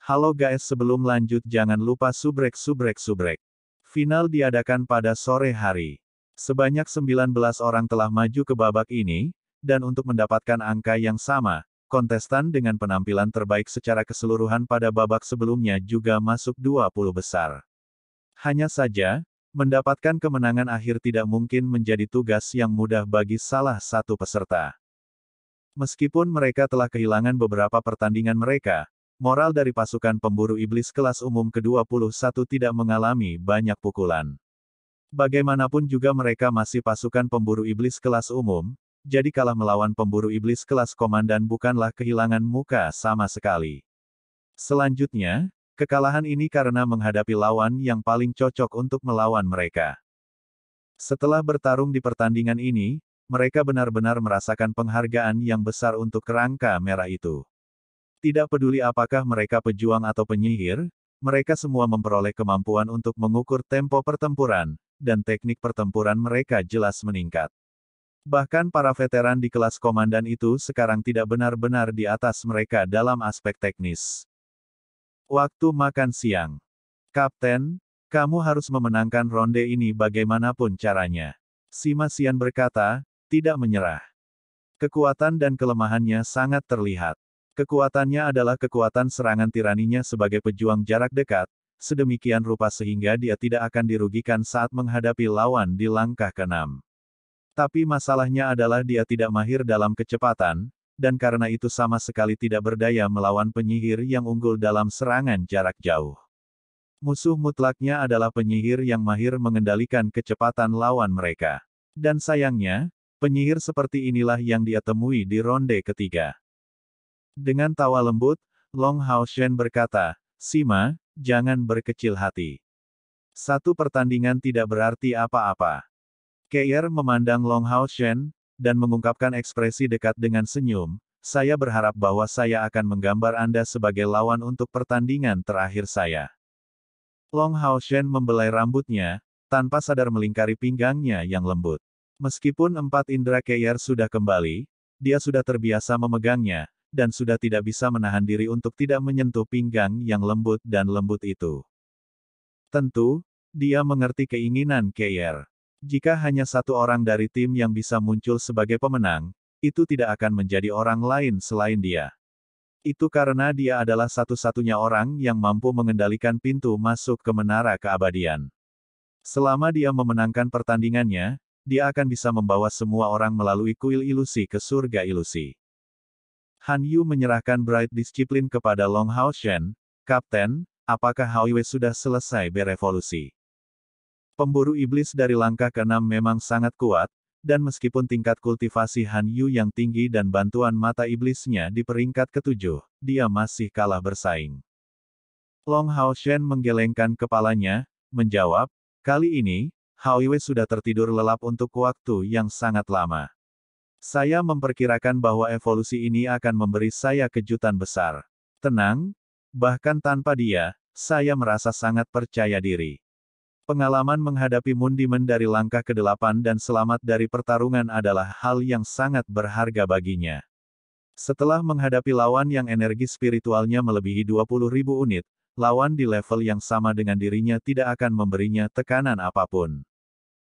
Halo guys, sebelum lanjut jangan lupa subrek. Final diadakan pada sore hari. Sebanyak 19 orang telah maju ke babak ini, dan untuk mendapatkan angka yang sama, kontestan dengan penampilan terbaik secara keseluruhan pada babak sebelumnya juga masuk 20 besar. Hanya saja, mendapatkan kemenangan akhir tidak mungkin menjadi tugas yang mudah bagi salah satu peserta. Meskipun mereka telah kehilangan beberapa pertandingan mereka, moral dari pasukan pemburu iblis kelas umum ke-21 tidak mengalami banyak pukulan. Bagaimanapun juga mereka masih pasukan pemburu iblis kelas umum, jadi kalah melawan pemburu iblis kelas komandan bukanlah kehilangan muka sama sekali. Selanjutnya, kekalahan ini karena menghadapi lawan yang paling cocok untuk melawan mereka. Setelah bertarung di pertandingan ini, mereka benar-benar merasakan penghargaan yang besar untuk kerangka merah itu. Tidak peduli apakah mereka pejuang atau penyihir, mereka semua memperoleh kemampuan untuk mengukur tempo pertempuran, dan teknik pertempuran mereka jelas meningkat. Bahkan para veteran di kelas komandan itu sekarang tidak benar-benar di atas mereka dalam aspek teknis. Waktu makan siang. Kapten, kamu harus memenangkan ronde ini bagaimanapun caranya. Sima Xian berkata, tidak menyerah. Kekuatan dan kelemahannya sangat terlihat. Kekuatannya adalah kekuatan serangan tiraninya sebagai pejuang jarak dekat, sedemikian rupa sehingga dia tidak akan dirugikan saat menghadapi lawan di langkah ke-6. Tapi masalahnya adalah dia tidak mahir dalam kecepatan, dan karena itu sama sekali tidak berdaya melawan penyihir yang unggul dalam serangan jarak jauh. Musuh mutlaknya adalah penyihir yang mahir mengendalikan kecepatan lawan mereka. Dan sayangnya, penyihir seperti inilah yang dia temui di ronde ketiga. Dengan tawa lembut, Long Hao Shen berkata, Sima, jangan berkecil hati. Satu pertandingan tidak berarti apa-apa. Keir memandang Long Hao Shen, dan mengungkapkan ekspresi dekat dengan senyum, saya berharap bahwa saya akan menggambar Anda sebagai lawan untuk pertandingan terakhir saya. Long Hao Shen membelai rambutnya, tanpa sadar melingkari pinggangnya yang lembut. Meskipun 4 indera Keir sudah kembali, dia sudah terbiasa memegangnya, dan sudah tidak bisa menahan diri untuk tidak menyentuh pinggang yang lembut dan lembut itu. Tentu, dia mengerti keinginan Keir. Jika hanya satu orang dari tim yang bisa muncul sebagai pemenang, itu tidak akan menjadi orang lain selain dia. Itu karena dia adalah satu-satunya orang yang mampu mengendalikan pintu masuk ke menara keabadian. Selama dia memenangkan pertandingannya, dia akan bisa membawa semua orang melalui kuil ilusi ke surga ilusi. Han Yu menyerahkan Bright Discipline kepada Long Hao Shen, Kapten, apakah Hao Yue sudah selesai berevolusi? Pemburu iblis dari langkah ke-6 memang sangat kuat, dan meskipun tingkat kultivasi Han Yu yang tinggi dan bantuan mata iblisnya di peringkat ke-7, dia masih kalah bersaing. Long Hao Shen menggelengkan kepalanya, menjawab, kali ini, Hao Yue sudah tertidur lelap untuk waktu yang sangat lama. Saya memperkirakan bahwa evolusi ini akan memberi saya kejutan besar. Tenang, bahkan tanpa dia, saya merasa sangat percaya diri. Pengalaman menghadapi Moon Demon dari langkah ke-8 dan selamat dari pertarungan adalah hal yang sangat berharga baginya. Setelah menghadapi lawan yang energi spiritualnya melebihi 20.000 unit, lawan di level yang sama dengan dirinya tidak akan memberinya tekanan apapun.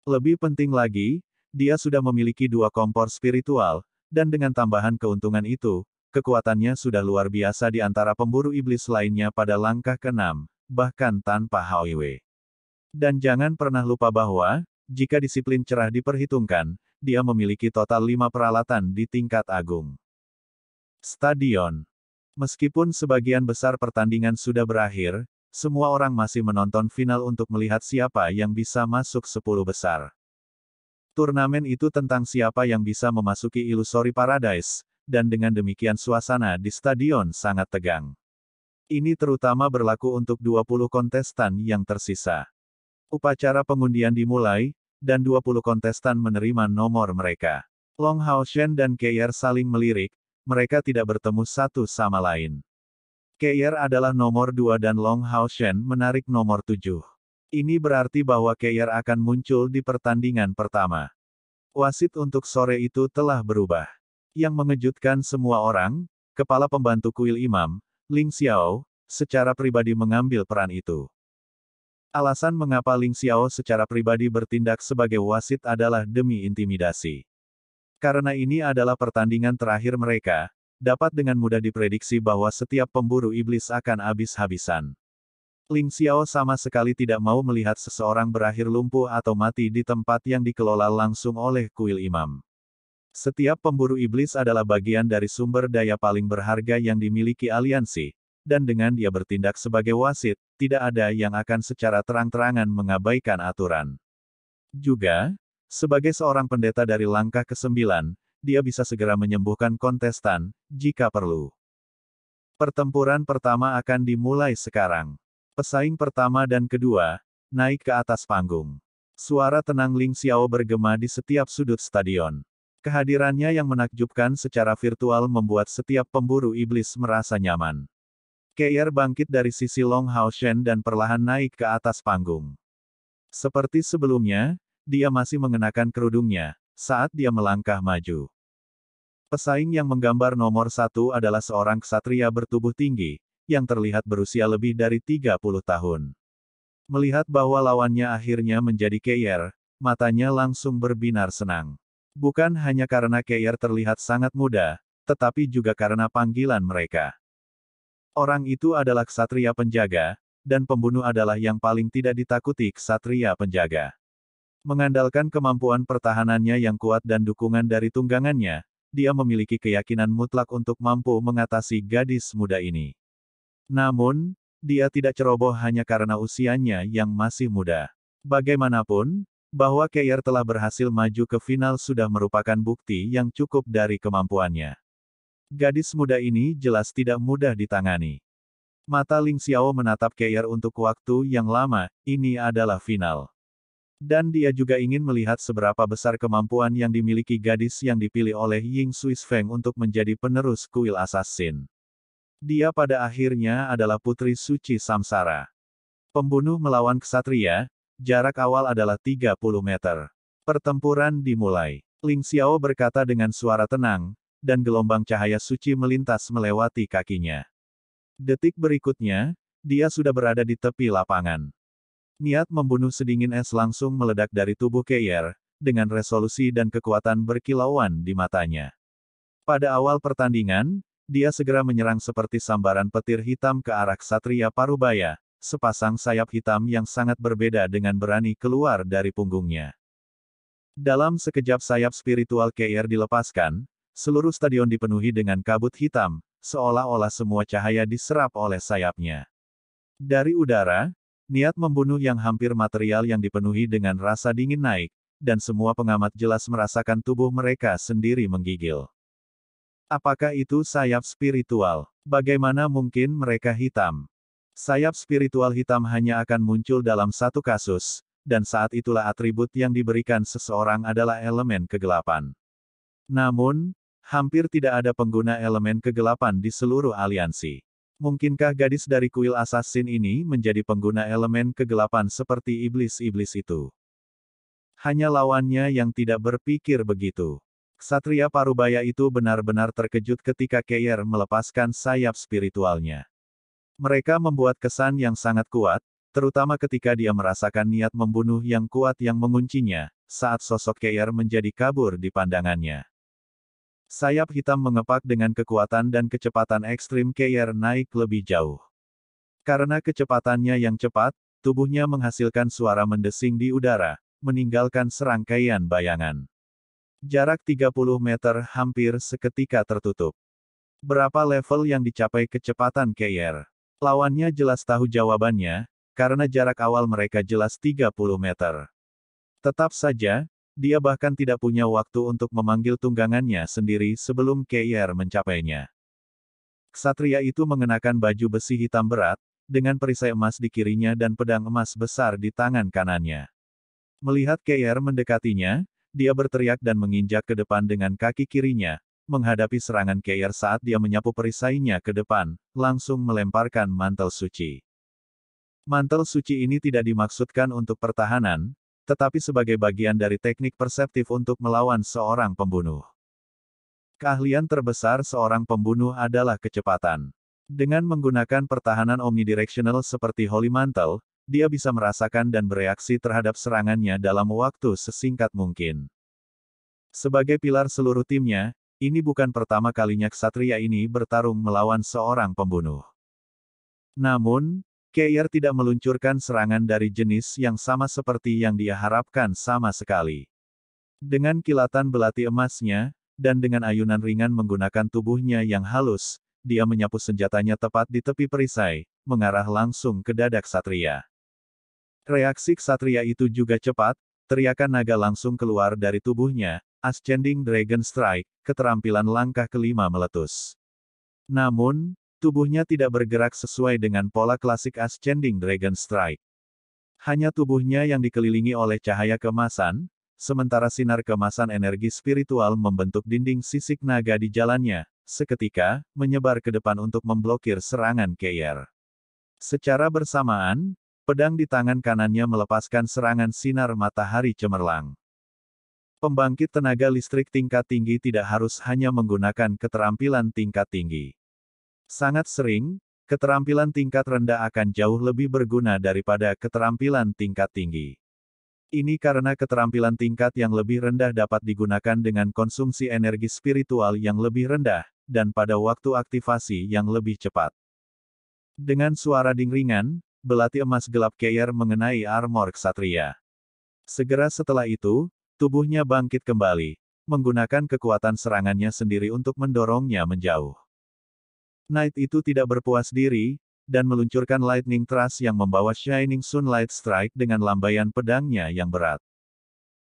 Lebih penting lagi, dia sudah memiliki 2 kompor spiritual, dan dengan tambahan keuntungan itu, kekuatannya sudah luar biasa di antara pemburu iblis lainnya pada langkah ke-6, bahkan tanpa Hao Yue. Dan jangan pernah lupa bahwa, jika disiplin cerah diperhitungkan, dia memiliki total 5 peralatan di tingkat agung. Stadion. Meskipun sebagian besar pertandingan sudah berakhir, semua orang masih menonton final untuk melihat siapa yang bisa masuk 10 besar. Turnamen itu tentang siapa yang bisa memasuki Illusory Paradise, dan dengan demikian suasana di stadion sangat tegang. Ini terutama berlaku untuk 20 kontestan yang tersisa. Upacara pengundian dimulai, dan 20 kontestan menerima nomor mereka. Long Hao Shen dan Keir saling melirik, mereka tidak bertemu satu sama lain. Keir adalah nomor 2 dan Long Hao Shen menarik nomor 7. Ini berarti bahwa Keir akan muncul di pertandingan pertama. Wasit untuk sore itu telah berubah. Yang mengejutkan semua orang, Kepala Pembantu Kuil Imam, Ling Xiao, secara pribadi mengambil peran itu. Alasan mengapa Ling Xiao secara pribadi bertindak sebagai wasit adalah demi intimidasi. Karena ini adalah pertandingan terakhir mereka, dapat dengan mudah diprediksi bahwa setiap pemburu iblis akan habis-habisan. Ling Xiao sama sekali tidak mau melihat seseorang berakhir lumpuh atau mati di tempat yang dikelola langsung oleh kuil imam. Setiap pemburu iblis adalah bagian dari sumber daya paling berharga yang dimiliki aliansi, dan dengan dia bertindak sebagai wasit, tidak ada yang akan secara terang-terangan mengabaikan aturan. Juga, sebagai seorang pendeta dari langkah ke-9, dia bisa segera menyembuhkan kontestan, jika perlu. Pertempuran pertama akan dimulai sekarang. Pesaing pertama dan kedua, naik ke atas panggung. Suara tenang Ling Xiao bergema di setiap sudut stadion. Kehadirannya yang menakjubkan secara virtual membuat setiap pemburu iblis merasa nyaman. Keir bangkit dari sisi Long Hao Shen dan perlahan naik ke atas panggung. Seperti sebelumnya, dia masih mengenakan kerudungnya, saat dia melangkah maju. Pesaing yang menggambar nomor 1 adalah seorang ksatria bertubuh tinggi, yang terlihat berusia lebih dari 30 tahun. Melihat bahwa lawannya akhirnya menjadi Keir, matanya langsung berbinar senang. Bukan hanya karena Keir terlihat sangat muda, tetapi juga karena panggilan mereka. Orang itu adalah ksatria penjaga, dan pembunuh adalah yang paling tidak ditakuti ksatria penjaga. Mengandalkan kemampuan pertahanannya yang kuat dan dukungan dari tunggangannya, dia memiliki keyakinan mutlak untuk mampu mengatasi gadis muda ini. Namun, dia tidak ceroboh hanya karena usianya yang masih muda. Bagaimanapun, bahwa Keir telah berhasil maju ke final sudah merupakan bukti yang cukup dari kemampuannya. Gadis muda ini jelas tidak mudah ditangani. Mata Ling Xiao menatap Keir untuk waktu yang lama, ini adalah final. Dan dia juga ingin melihat seberapa besar kemampuan yang dimiliki gadis yang dipilih oleh Ying Suis Feng untuk menjadi penerus kuil assassin. Dia pada akhirnya adalah putri suci Samsara. Pembunuh melawan ksatria, jarak awal adalah 30 meter. Pertempuran dimulai. Ling Xiao berkata dengan suara tenang, dan gelombang cahaya suci melintas melewati kakinya. Detik berikutnya, dia sudah berada di tepi lapangan. Niat membunuh sedingin es langsung meledak dari tubuh Keir, dengan resolusi dan kekuatan berkilauan di matanya. Pada awal pertandingan, dia segera menyerang seperti sambaran petir hitam ke arah ksatria Parubaya, sepasang sayap hitam yang sangat berbeda dengan berani keluar dari punggungnya. Dalam sekejap sayap spiritual Keir dilepaskan, seluruh stadion dipenuhi dengan kabut hitam, seolah-olah semua cahaya diserap oleh sayapnya. Dari udara, niat membunuh yang hampir material yang dipenuhi dengan rasa dingin naik, dan semua pengamat jelas merasakan tubuh mereka sendiri menggigil. Apakah itu sayap spiritual? Bagaimana mungkin mereka hitam? Sayap spiritual hitam hanya akan muncul dalam satu kasus, dan saat itulah atribut yang diberikan seseorang adalah elemen kegelapan. Namun, hampir tidak ada pengguna elemen kegelapan di seluruh aliansi. Mungkinkah gadis dari kuil assassin ini menjadi pengguna elemen kegelapan seperti iblis-iblis itu? Hanya lawannya yang tidak berpikir begitu. Ksatria Parubaya itu benar-benar terkejut ketika Keir melepaskan sayap spiritualnya. Mereka membuat kesan yang sangat kuat, terutama ketika dia merasakan niat membunuh yang kuat yang menguncinya, saat sosok Keir menjadi kabur di pandangannya. Sayap hitam mengepak dengan kekuatan dan kecepatan ekstrim Keir naik lebih jauh. Karena kecepatannya yang cepat, tubuhnya menghasilkan suara mendesing di udara, meninggalkan serangkaian bayangan. Jarak 30 meter hampir seketika tertutup. Berapa level yang dicapai kecepatan Keir? Lawannya jelas tahu jawabannya, karena jarak awal mereka jelas 30 meter. Tetap saja, dia bahkan tidak punya waktu untuk memanggil tunggangannya sendiri sebelum Keir mencapainya. Ksatria itu mengenakan baju besi hitam berat, dengan perisai emas di kirinya dan pedang emas besar di tangan kanannya. Melihat Keir mendekatinya, dia berteriak dan menginjak ke depan dengan kaki kirinya, menghadapi serangan Keir saat dia menyapu perisainya ke depan, langsung melemparkan mantel suci. Mantel suci ini tidak dimaksudkan untuk pertahanan, tetapi sebagai bagian dari teknik perseptif untuk melawan seorang pembunuh. Keahlian terbesar seorang pembunuh adalah kecepatan. Dengan menggunakan pertahanan omnidirectional seperti Holy Mantle, dia bisa merasakan dan bereaksi terhadap serangannya dalam waktu sesingkat mungkin. Sebagai pilar seluruh timnya, ini bukan pertama kalinya ksatria ini bertarung melawan seorang pembunuh. Namun, Keir tidak meluncurkan serangan dari jenis yang sama seperti yang dia harapkan sama sekali. Dengan kilatan belati emasnya, dan dengan ayunan ringan menggunakan tubuhnya yang halus, dia menyapu senjatanya tepat di tepi perisai, mengarah langsung ke dada ksatria. Reaksi ksatria itu juga cepat, teriakan naga langsung keluar dari tubuhnya, Ascending Dragon Strike, keterampilan langkah kelima meletus. Namun, tubuhnya tidak bergerak sesuai dengan pola klasik Ascending Dragon Strike. Hanya tubuhnya yang dikelilingi oleh cahaya keemasan, sementara sinar keemasan energi spiritual membentuk dinding sisik naga di jalannya, seketika, menyebar ke depan untuk memblokir serangan Keir. Secara bersamaan, pedang di tangan kanannya melepaskan serangan sinar matahari cemerlang. Pembangkit tenaga listrik tingkat tinggi tidak harus hanya menggunakan keterampilan tingkat tinggi. Sangat sering, keterampilan tingkat rendah akan jauh lebih berguna daripada keterampilan tingkat tinggi. Ini karena keterampilan tingkat yang lebih rendah dapat digunakan dengan konsumsi energi spiritual yang lebih rendah, dan pada waktu aktivasi yang lebih cepat. Dengan suara ding ringan, belati emas gelap Keir mengenai armor ksatria. Segera setelah itu, tubuhnya bangkit kembali, menggunakan kekuatan serangannya sendiri untuk mendorongnya menjauh. Knight itu tidak berpuas diri, dan meluncurkan Lightning Thrust yang membawa Shining Sunlight Strike dengan lambaian pedangnya yang berat.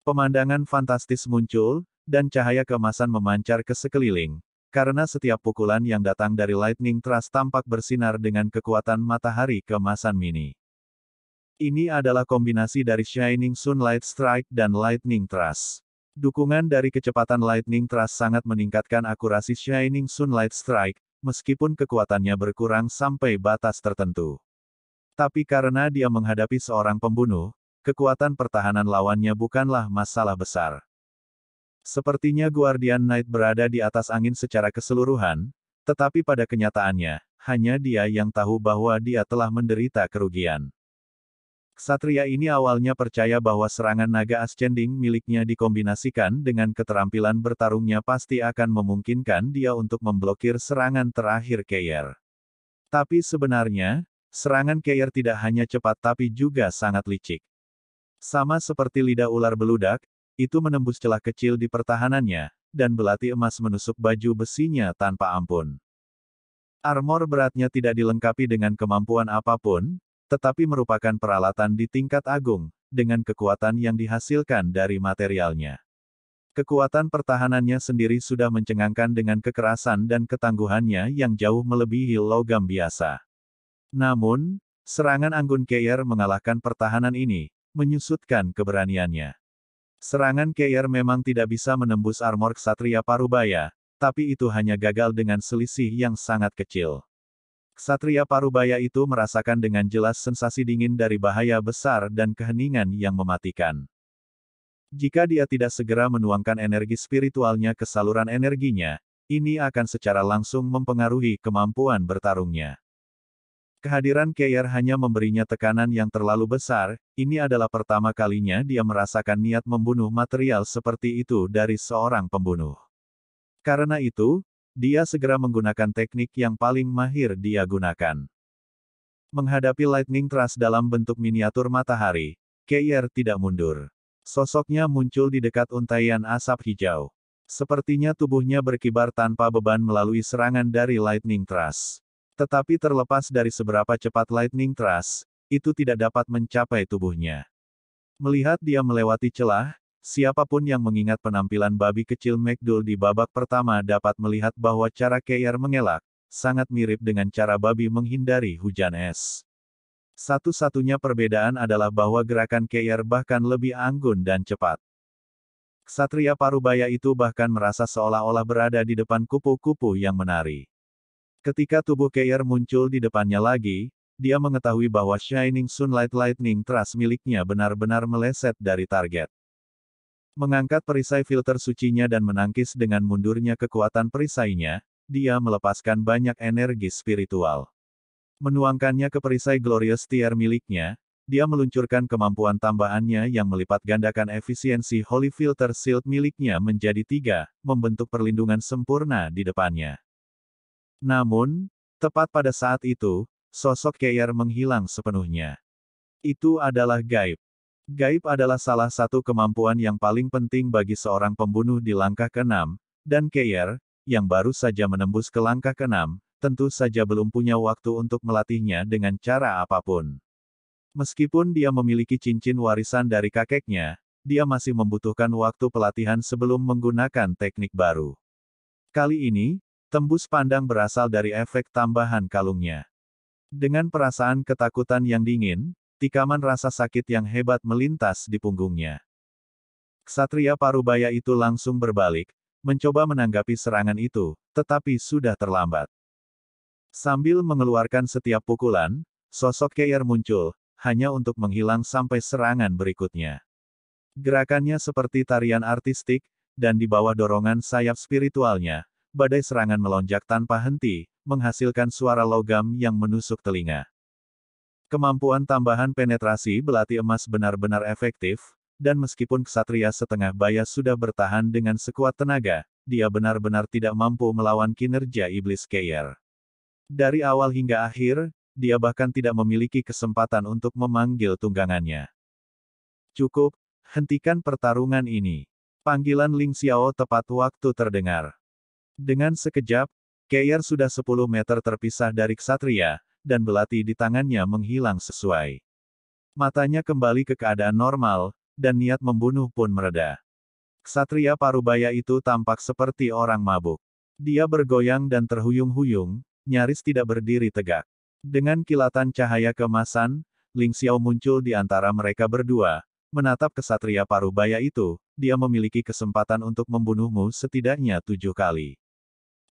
Pemandangan fantastis muncul, dan cahaya keemasan memancar ke sekeliling, karena setiap pukulan yang datang dari Lightning Thrust tampak bersinar dengan kekuatan matahari keemasan mini. Ini adalah kombinasi dari Shining Sunlight Strike dan Lightning Thrust. Dukungan dari kecepatan Lightning Thrust sangat meningkatkan akurasi Shining Sunlight Strike, meskipun kekuatannya berkurang sampai batas tertentu. Tapi karena dia menghadapi seorang pembunuh, kekuatan pertahanan lawannya bukanlah masalah besar. Sepertinya Guardian Knight berada di atas angin secara keseluruhan, tetapi pada kenyataannya, hanya dia yang tahu bahwa dia telah menderita kerugian. Ksatria ini awalnya percaya bahwa serangan naga ascending miliknya dikombinasikan dengan keterampilan bertarungnya pasti akan memungkinkan dia untuk memblokir serangan terakhir Keir. Tapi sebenarnya, serangan Keir tidak hanya cepat tapi juga sangat licik. Sama seperti lidah ular beludak, itu menembus celah kecil di pertahanannya, dan belati emas menusuk baju besinya tanpa ampun. Armor beratnya tidak dilengkapi dengan kemampuan apapun, tetapi merupakan peralatan di tingkat agung, dengan kekuatan yang dihasilkan dari materialnya. Kekuatan pertahanannya sendiri sudah mencengangkan dengan kekerasan dan ketangguhannya yang jauh melebihi logam biasa. Namun, serangan anggun Keir mengalahkan pertahanan ini, menyusutkan keberaniannya. Serangan Keir memang tidak bisa menembus armor ksatria Parubaya, tapi itu hanya gagal dengan selisih yang sangat kecil. Ksatria Parubaya itu merasakan dengan jelas sensasi dingin dari bahaya besar dan keheningan yang mematikan. Jika dia tidak segera menuangkan energi spiritualnya ke saluran energinya, ini akan secara langsung mempengaruhi kemampuan bertarungnya. Kehadiran Keir hanya memberinya tekanan yang terlalu besar, ini adalah pertama kalinya dia merasakan niat membunuh material seperti itu dari seorang pembunuh. Karena itu, dia segera menggunakan teknik yang paling mahir dia gunakan. Menghadapi Lightning Thrust dalam bentuk miniatur matahari, Keir tidak mundur. Sosoknya muncul di dekat untaian asap hijau. Sepertinya tubuhnya berkibar tanpa beban melalui serangan dari Lightning Thrust. Tetapi terlepas dari seberapa cepat Lightning Thrust, itu tidak dapat mencapai tubuhnya. Melihat dia melewati celah, siapapun yang mengingat penampilan babi kecil McDull di babak pertama dapat melihat bahwa cara Keir mengelak, sangat mirip dengan cara babi menghindari hujan es. Satu-satunya perbedaan adalah bahwa gerakan Keir bahkan lebih anggun dan cepat. Ksatria Parubaya itu bahkan merasa seolah-olah berada di depan kupu-kupu yang menari. Ketika tubuh Keir muncul di depannya lagi, dia mengetahui bahwa Shining Sunlight Lightning Thrust miliknya benar-benar meleset dari target. Mengangkat perisai filter sucinya dan menangkis dengan mundurnya kekuatan perisainya, dia melepaskan banyak energi spiritual. Menuangkannya ke perisai Glorious Tier miliknya, dia meluncurkan kemampuan tambahannya yang melipat gandakan efisiensi Holy Filter Shield miliknya menjadi 3, membentuk perlindungan sempurna di depannya. Namun, tepat pada saat itu, sosok Keir menghilang sepenuhnya. Itu adalah gaib. Gaib adalah salah satu kemampuan yang paling penting bagi seorang pembunuh di langkah ke-6, dan Keir, yang baru saja menembus ke langkah ke-6, tentu saja belum punya waktu untuk melatihnya dengan cara apapun. Meskipun dia memiliki cincin warisan dari kakeknya, dia masih membutuhkan waktu pelatihan sebelum menggunakan teknik baru. Kali ini, tembus pandang berasal dari efek tambahan kalungnya. Dengan perasaan ketakutan yang dingin, tikaman rasa sakit yang hebat melintas di punggungnya. Ksatria Parubaya itu langsung berbalik, mencoba menanggapi serangan itu, tetapi sudah terlambat. Sambil mengeluarkan setiap pukulan, sosok Keir muncul, hanya untuk menghilang sampai serangan berikutnya. Gerakannya seperti tarian artistik, dan di bawah dorongan sayap spiritualnya, badai serangan melonjak tanpa henti, menghasilkan suara logam yang menusuk telinga. Kemampuan tambahan penetrasi belati emas benar-benar efektif, dan meskipun ksatria setengah baya sudah bertahan dengan sekuat tenaga, dia benar-benar tidak mampu melawan kinerja iblis Keir. Dari awal hingga akhir, dia bahkan tidak memiliki kesempatan untuk memanggil tunggangannya. Cukup, hentikan pertarungan ini. Panggilan Ling Xiao tepat waktu terdengar. Dengan sekejap, Keir sudah 10 meter terpisah dari ksatria, dan belati di tangannya menghilang sesuai. Matanya kembali ke keadaan normal, dan niat membunuh pun mereda. Ksatria Parubaya itu tampak seperti orang mabuk. Dia bergoyang dan terhuyung-huyung, nyaris tidak berdiri tegak. Dengan kilatan cahaya keemasan, Ling Xiao muncul di antara mereka berdua, menatap ksatria Parubaya itu, dia memiliki kesempatan untuk membunuhmu setidaknya 7 kali.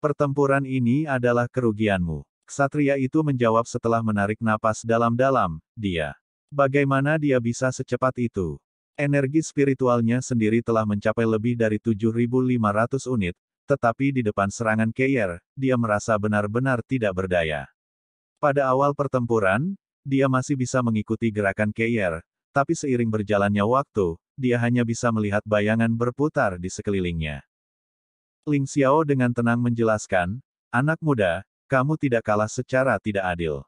Pertempuran ini adalah kerugianmu. Ksatria itu menjawab setelah menarik napas dalam-dalam, dia. Bagaimana dia bisa secepat itu? Energi spiritualnya sendiri telah mencapai lebih dari 7.500 unit, tetapi di depan serangan Keir, dia merasa benar-benar tidak berdaya. Pada awal pertempuran, dia masih bisa mengikuti gerakan Keir, tapi seiring berjalannya waktu, dia hanya bisa melihat bayangan berputar di sekelilingnya. Ling Xiao dengan tenang menjelaskan, anak muda, kamu tidak kalah secara tidak adil.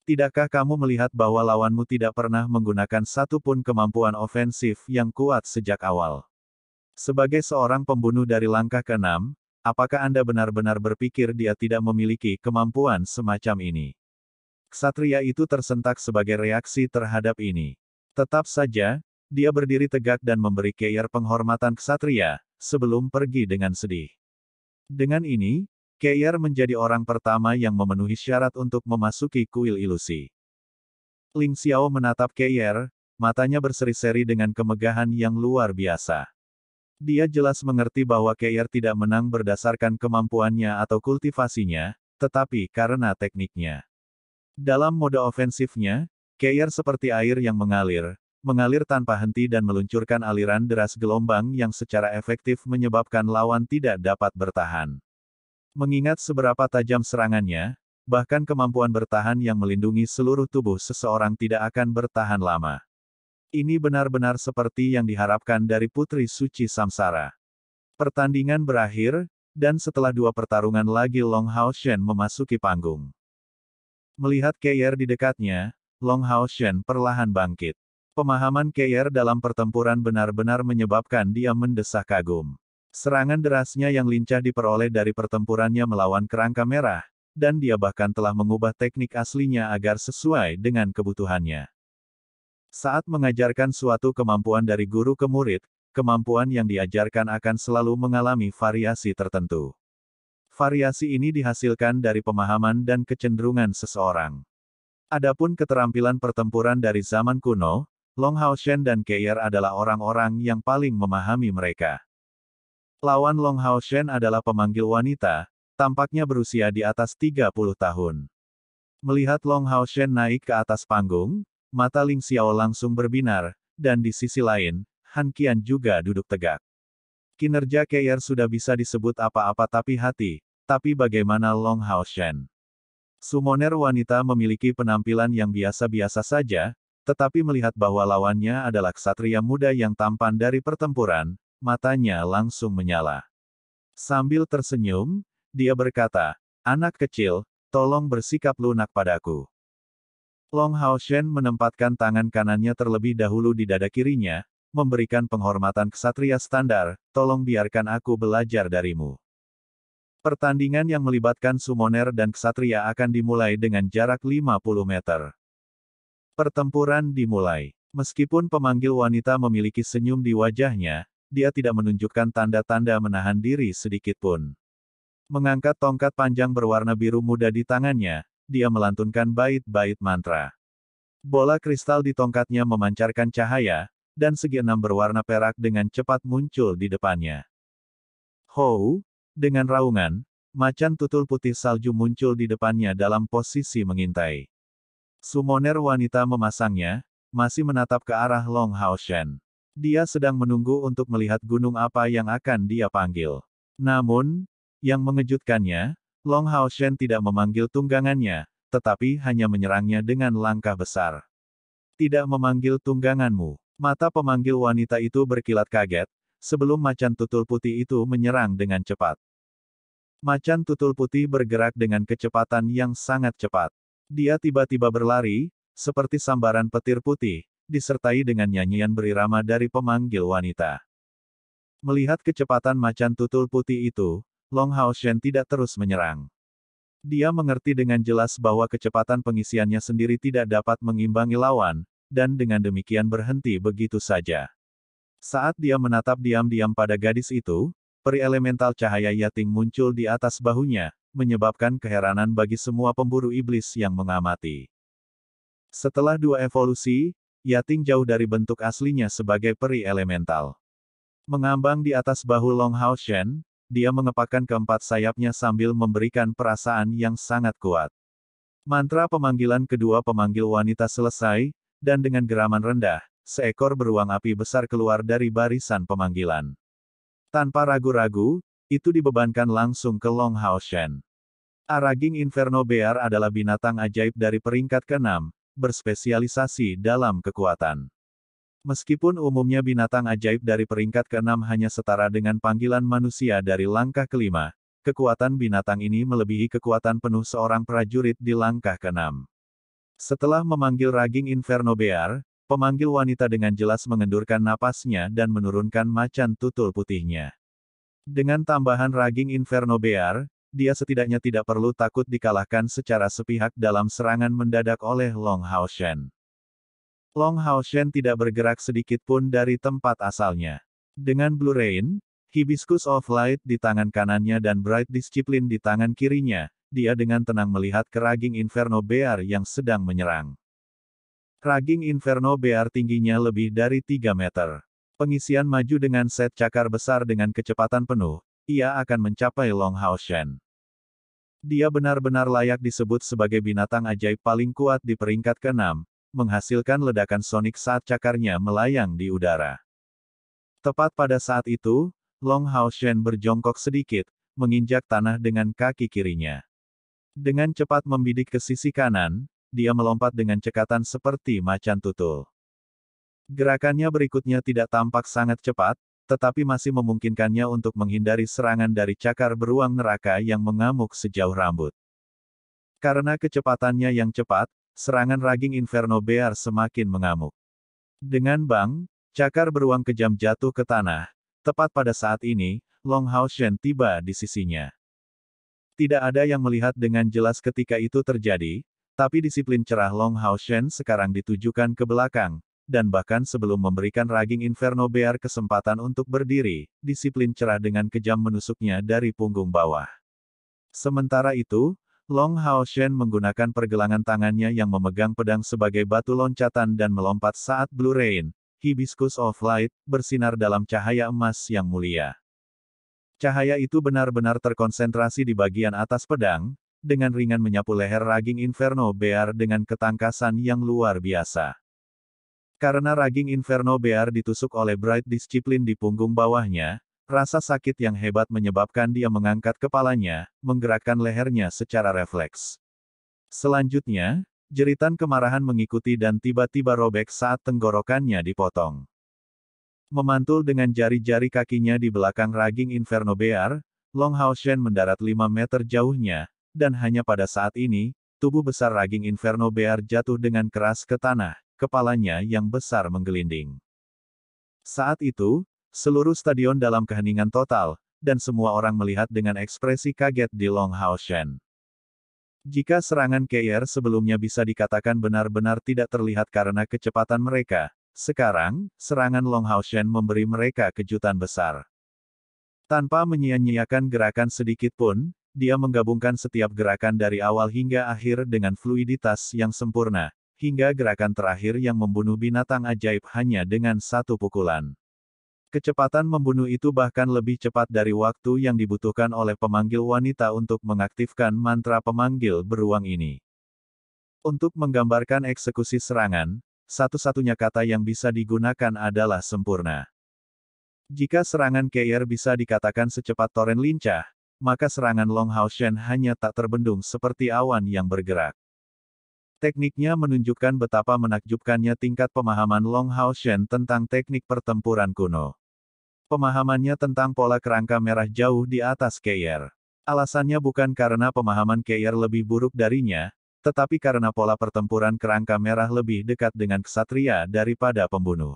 Tidakkah kamu melihat bahwa lawanmu tidak pernah menggunakan satu pun kemampuan ofensif yang kuat sejak awal? Sebagai seorang pembunuh dari langkah ke-6, apakah Anda benar-benar berpikir dia tidak memiliki kemampuan semacam ini? Ksatria itu tersentak sebagai reaksi terhadap ini. Tetap saja, dia berdiri tegak dan memberi Keir penghormatan ksatria, sebelum pergi dengan sedih. Dengan ini, Keir menjadi orang pertama yang memenuhi syarat untuk memasuki kuil ilusi. Ling Xiao menatap Keir, matanya berseri-seri dengan kemegahan yang luar biasa. Dia jelas mengerti bahwa Keir tidak menang berdasarkan kemampuannya atau kultivasinya, tetapi karena tekniknya. Dalam mode ofensifnya, Keir seperti air yang mengalir tanpa henti dan meluncurkan aliran deras gelombang yang secara efektif menyebabkan lawan tidak dapat bertahan. Mengingat seberapa tajam serangannya, bahkan kemampuan bertahan yang melindungi seluruh tubuh seseorang tidak akan bertahan lama. Ini benar-benar seperti yang diharapkan dari Putri Suci Samsara. Pertandingan berakhir, dan setelah 2 pertarungan lagi Long Hao Shen memasuki panggung. Melihat Keir di dekatnya, Long Hao Shen perlahan bangkit. Pemahaman Keir dalam pertempuran benar-benar menyebabkan dia mendesah kagum. Serangan derasnya yang lincah diperoleh dari pertempurannya melawan kerangka merah, dan dia bahkan telah mengubah teknik aslinya agar sesuai dengan kebutuhannya. Saat mengajarkan suatu kemampuan dari guru ke murid, kemampuan yang diajarkan akan selalu mengalami variasi tertentu. Variasi ini dihasilkan dari pemahaman dan kecenderungan seseorang. Adapun keterampilan pertempuran dari zaman kuno, Long Hao Shen dan Keir adalah orang-orang yang paling memahami mereka. Lawan Long Hao Shen adalah pemanggil wanita, tampaknya berusia di atas 30 tahun. Melihat Long Hao Shen naik ke atas panggung, mata Ling Xiao langsung berbinar, dan di sisi lain, Han Qian juga duduk tegak. Kinerja Keir sudah bisa disebut apa-apa tapi hati, Tapi bagaimana Long Hao Shen? Summoner wanita memiliki penampilan yang biasa-biasa saja, tetapi melihat bahwa lawannya adalah ksatria muda yang tampan dari pertempuran, matanya langsung menyala. Sambil tersenyum, dia berkata, "Anak kecil, tolong bersikap lunak padaku." Long Hao Shen menempatkan tangan kanannya terlebih dahulu di dada kirinya, memberikan penghormatan ksatria standar, "Tolong biarkan aku belajar darimu." Pertandingan yang melibatkan summoner dan ksatria akan dimulai dengan jarak 50 meter. Pertempuran dimulai. Meskipun pemanggil wanita memiliki senyum di wajahnya, dia tidak menunjukkan tanda-tanda menahan diri sedikitpun. Mengangkat tongkat panjang berwarna biru muda di tangannya, dia melantunkan bait-bait mantra. Bola kristal di tongkatnya memancarkan cahaya, dan segi enam berwarna perak dengan cepat muncul di depannya. Hou, dengan raungan, macan tutul putih salju muncul di depannya dalam posisi mengintai. Summoner wanita memasangnya, masih menatap ke arah Long Hao Shen. Dia sedang menunggu untuk melihat gunung apa yang akan dia panggil. Namun, yang mengejutkannya, Long Hao Shen tidak memanggil tunggangannya, tetapi hanya menyerangnya dengan langkah besar. "Tidak memanggil tungganganmu." Mata pemanggil wanita itu berkilat kaget, sebelum macan tutul putih itu menyerang dengan cepat. Macan tutul putih bergerak dengan kecepatan yang sangat cepat. Dia tiba-tiba berlari, seperti sambaran petir putih, disertai dengan nyanyian berirama dari pemanggil wanita. Melihat kecepatan macan tutul putih itu, Long Hao Shen tidak terus menyerang. Dia mengerti dengan jelas bahwa kecepatan pengisiannya sendiri tidak dapat mengimbangi lawan, dan dengan demikian berhenti begitu saja. Saat dia menatap diam-diam pada gadis itu, peri elemental cahaya Yating muncul di atas bahunya, menyebabkan keheranan bagi semua pemburu iblis yang mengamati. Setelah dua evolusi, Yating jauh dari bentuk aslinya sebagai peri elemental. Mengambang di atas bahu Long Hao Shen, dia mengepakkan keempat sayapnya sambil memberikan perasaan yang sangat kuat. Mantra pemanggilan kedua pemanggil wanita selesai, dan dengan geraman rendah, seekor beruang api besar keluar dari barisan pemanggilan. Tanpa ragu-ragu, itu dibebankan langsung ke Long Hao Shen. Araging Inferno Bear adalah binatang ajaib dari peringkat ke-6, berspesialisasi dalam kekuatan. Meskipun umumnya binatang ajaib dari peringkat ke-6 hanya setara dengan panggilan manusia dari langkah ke-5, kekuatan binatang ini melebihi kekuatan penuh seorang prajurit di langkah ke-6. Setelah memanggil Raging Inferno Bear, pemanggil wanita dengan jelas mengendurkan napasnya dan menurunkan macan tutul putihnya. Dengan tambahan Raging Inferno Bear, dia setidaknya tidak perlu takut dikalahkan secara sepihak dalam serangan mendadak oleh Long Hao Shen. Long Hao Shen tidak bergerak sedikit pun dari tempat asalnya. Dengan Blue Rain, Hibiscus of Light di tangan kanannya dan Bright Discipline di tangan kirinya, dia dengan tenang melihat ke Raging Inferno Bear yang sedang menyerang. Raging Inferno Bear tingginya lebih dari 3 meter. Pengisian maju dengan set cakar besar dengan kecepatan penuh, ia akan mencapai Long Hao Shen. Dia benar-benar layak disebut sebagai binatang ajaib paling kuat di peringkat ke-6, menghasilkan ledakan sonik saat cakarnya melayang di udara. Tepat pada saat itu, Long Hao Shen berjongkok sedikit, menginjak tanah dengan kaki kirinya. Dengan cepat membidik ke sisi kanan, dia melompat dengan cekatan seperti macan tutul. Gerakannya berikutnya tidak tampak sangat cepat, tetapi masih memungkinkannya untuk menghindari serangan dari cakar beruang neraka yang mengamuk sejauh rambut. Karena kecepatannya yang cepat, serangan Raging Inferno Bear semakin mengamuk. Dengan bang, cakar beruang kejam jatuh ke tanah. Tepat pada saat ini, Long Hao Shen tiba di sisinya. Tidak ada yang melihat dengan jelas ketika itu terjadi, tapi disiplin cerah Long Hao Shen sekarang ditujukan ke belakang, dan bahkan sebelum memberikan Raging Inferno Bear kesempatan untuk berdiri, disiplin cerah dengan kejam menusuknya dari punggung bawah. Sementara itu, Long Hao Shen menggunakan pergelangan tangannya yang memegang pedang sebagai batu loncatan dan melompat saat Blue Rain, Hibiscus of Light, bersinar dalam cahaya emas yang mulia. Cahaya itu benar-benar terkonsentrasi di bagian atas pedang, dengan ringan menyapu leher Raging Inferno Bear dengan ketangkasan yang luar biasa. Karena Raging Inferno Bear ditusuk oleh Bright Discipline di punggung bawahnya, Rasa sakit yang hebat menyebabkan dia mengangkat kepalanya, menggerakkan lehernya secara refleks. Selanjutnya, jeritan kemarahan mengikuti dan tiba-tiba robek saat tenggorokannya dipotong. Memantul dengan jari-jari kakinya di belakang raging Inferno Bear, Long Hao Shen mendarat 5 meter jauhnya, dan hanya pada saat ini, tubuh besar raging Inferno Bear jatuh dengan keras ke tanah, kepalanya yang besar menggelinding. Saat itu, seluruh stadion dalam keheningan total, dan semua orang melihat dengan ekspresi kaget di Long Hao Shen. Jika serangan KR sebelumnya bisa dikatakan benar-benar tidak terlihat karena kecepatan mereka, sekarang, serangan Long Hao Shen memberi mereka kejutan besar. Tanpa menyia-nyiakan gerakan sedikit pun, dia menggabungkan setiap gerakan dari awal hingga akhir dengan fluiditas yang sempurna, hingga gerakan terakhir yang membunuh binatang ajaib hanya dengan satu pukulan. Kecepatan membunuh itu bahkan lebih cepat dari waktu yang dibutuhkan oleh pemanggil wanita untuk mengaktifkan mantra pemanggil beruang ini. Untuk menggambarkan eksekusi serangan, satu-satunya kata yang bisa digunakan adalah sempurna. Jika serangan KR bisa dikatakan secepat toren lincah, maka serangan Long Hao Shen hanya tak terbendung seperti awan yang bergerak. Tekniknya menunjukkan betapa menakjubkannya tingkat pemahaman Long Hao Shen tentang teknik pertempuran kuno. Pemahamannya tentang pola kerangka merah jauh di atas KR. Alasannya bukan karena pemahaman KR lebih buruk darinya, tetapi karena pola pertempuran kerangka merah lebih dekat dengan ksatria daripada pembunuh.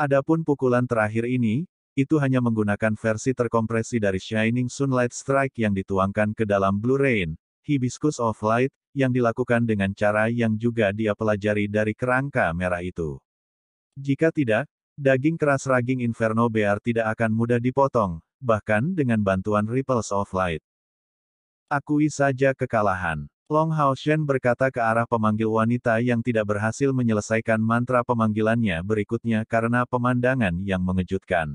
Adapun pukulan terakhir ini, itu hanya menggunakan versi terkompresi dari Shining Sunlight Strike yang dituangkan ke dalam Blue Rain, Hibiscus of Light, yang dilakukan dengan cara yang juga dia pelajari dari kerangka merah itu. Jika tidak, daging keras raging Inferno Bear tidak akan mudah dipotong, bahkan dengan bantuan Ripples of Light. Akui saja kekalahan. Long Hao Shen berkata ke arah pemanggil wanita yang tidak berhasil menyelesaikan mantra pemanggilannya berikutnya karena pemandangan yang mengejutkan.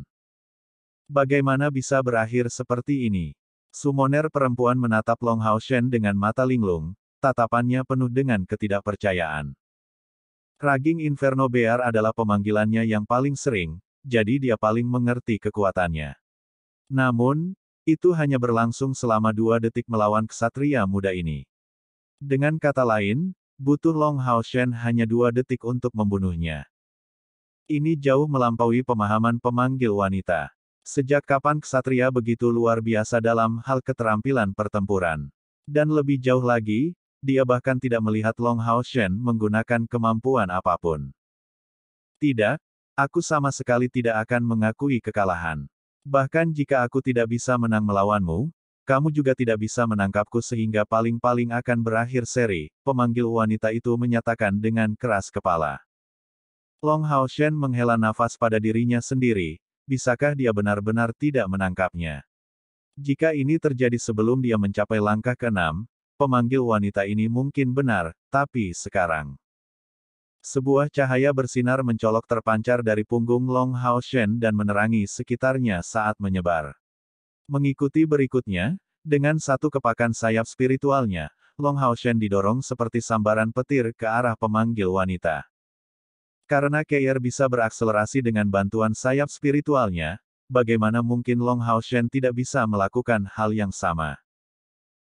Bagaimana bisa berakhir seperti ini? Summoner perempuan menatap Long Hao Shen dengan mata linglung, tatapannya penuh dengan ketidakpercayaan. Raging Inferno Bear adalah pemanggilannya yang paling sering, jadi dia paling mengerti kekuatannya. Namun, itu hanya berlangsung selama 2 detik melawan ksatria muda ini. Dengan kata lain, butuh Long Hao Shen hanya 2 detik untuk membunuhnya. Ini jauh melampaui pemahaman pemanggil wanita. Sejak kapan ksatria begitu luar biasa dalam hal keterampilan pertempuran? Dan lebih jauh lagi, dia bahkan tidak melihat Long Hao Shen menggunakan kemampuan apapun. Tidak, aku sama sekali tidak akan mengakui kekalahan. Bahkan jika aku tidak bisa menang melawanmu, kamu juga tidak bisa menangkapku sehingga paling-paling akan berakhir seri, pemanggil wanita itu menyatakan dengan keras kepala. Long Hao Shen menghela nafas pada dirinya sendiri, bisakah dia benar-benar tidak menangkapnya? Jika ini terjadi sebelum dia mencapai langkah ke-6, pemanggil wanita ini mungkin benar, tapi sekarang. Sebuah cahaya bersinar mencolok terpancar dari punggung Long Hao Shen dan menerangi sekitarnya saat menyebar. Mengikuti berikutnya, dengan satu kepakan sayap spiritualnya, Long Hao Shen didorong seperti sambaran petir ke arah pemanggil wanita. Karena KR bisa berakselerasi dengan bantuan sayap spiritualnya, bagaimana mungkin Long Hao Shen tidak bisa melakukan hal yang sama?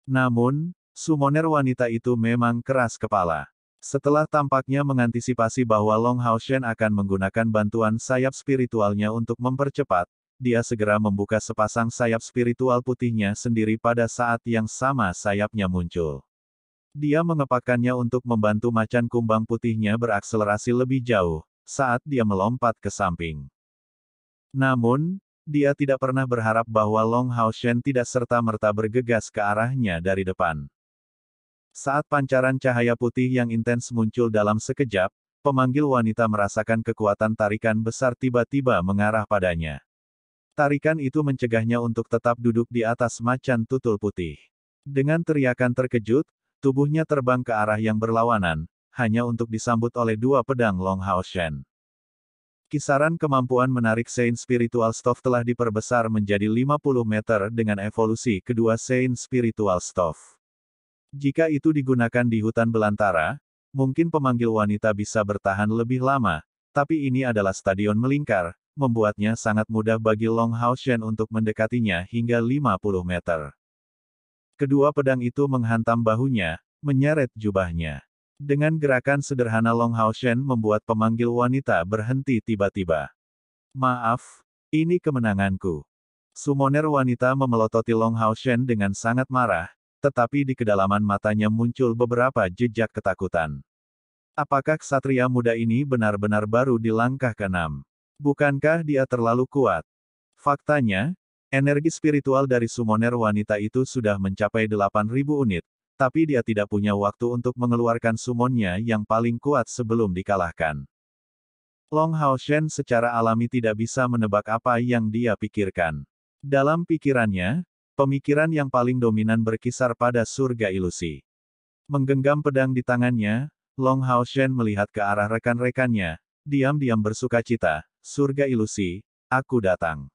Namun, summoner wanita itu memang keras kepala. Setelah tampaknya mengantisipasi bahwa Long Hao Shen akan menggunakan bantuan sayap spiritualnya untuk mempercepat, dia segera membuka sepasang sayap spiritual putihnya sendiri pada saat yang sama sayapnya muncul. Dia mengepakkannya untuk membantu macan kumbang putihnya berakselerasi lebih jauh, saat dia melompat ke samping. Namun, dia tidak pernah berharap bahwa Long Hao Shen tidak serta-merta bergegas ke arahnya dari depan. Saat pancaran cahaya putih yang intens muncul dalam sekejap, pemanggil wanita merasakan kekuatan tarikan besar tiba-tiba mengarah padanya. Tarikan itu mencegahnya untuk tetap duduk di atas macan tutul putih. Dengan teriakan terkejut, tubuhnya terbang ke arah yang berlawanan, hanya untuk disambut oleh 2 pedang Long Hao Shen. Kisaran kemampuan menarik Saint Spiritual Staff telah diperbesar menjadi 50 meter dengan evolusi kedua Saint Spiritual Staff. Jika itu digunakan di hutan belantara, mungkin pemanggil wanita bisa bertahan lebih lama, tapi ini adalah stadion melingkar, membuatnya sangat mudah bagi Long Hao Shen untuk mendekatinya hingga 50 meter. Kedua pedang itu menghantam bahunya, menyeret jubahnya. Dengan gerakan sederhana Long Hao Shen membuat pemanggil wanita berhenti tiba-tiba. Maaf, ini kemenanganku. Summoner wanita memelototi Long Hao Shen dengan sangat marah, tetapi di kedalaman matanya muncul beberapa jejak ketakutan. Apakah ksatria muda ini benar-benar baru di langkah ke-6? Bukankah dia terlalu kuat? Faktanya, energi spiritual dari summoner wanita itu sudah mencapai 8.000 unit, tapi dia tidak punya waktu untuk mengeluarkan summonnya yang paling kuat sebelum dikalahkan. Long Hao Shen secara alami tidak bisa menebak apa yang dia pikirkan. Dalam pikirannya, pemikiran yang paling dominan berkisar pada surga ilusi. Menggenggam pedang di tangannya, Long Hao Shen melihat ke arah rekan-rekannya, diam-diam bersukacita, surga ilusi, aku datang.